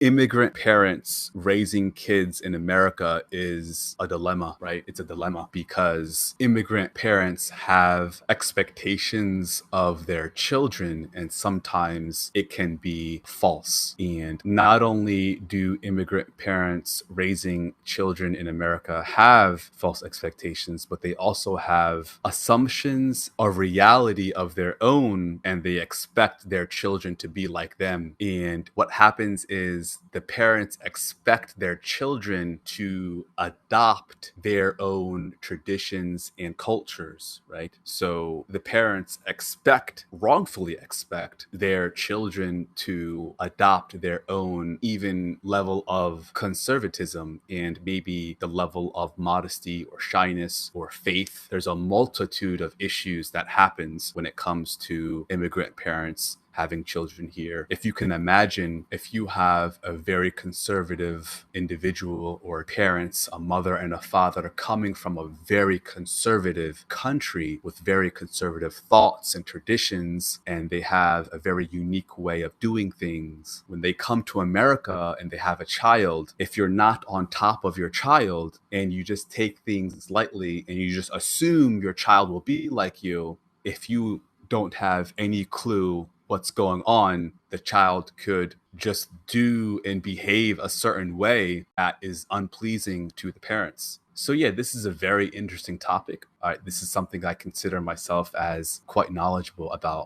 immigrant parents raising kids in America is a dilemma, right? It's a dilemma because immigrant parents have expectations of their children, and sometimes it can be false. And not only do immigrant parents raising children in America have false expectations, but they also have assumptions of reality of their own, and they expect their children to be like them. And what happens is the parents expect their children to adopt their own traditions and cultures, right? So the parents wrongfully expect their children to adopt their own even level of conservatism and maybe the level of modesty or shyness or faith. There's a multitude of issues that happens when it comes to immigrant parents having children here. If you can imagine, if you have a very conservative individual or parents, a mother and a father coming from a very conservative country with very conservative thoughts and traditions, and they have a very unique way of doing things, when they come to America and they have a child, if you're not on top of your child and you just take things lightly and you just assume your child will be like you, if you don't have any clue what's going on, the child could just do and behave a certain way that is unpleasing to the parents. So yeah, this is a very interesting topic. This is something I consider myself as quite knowledgeable about.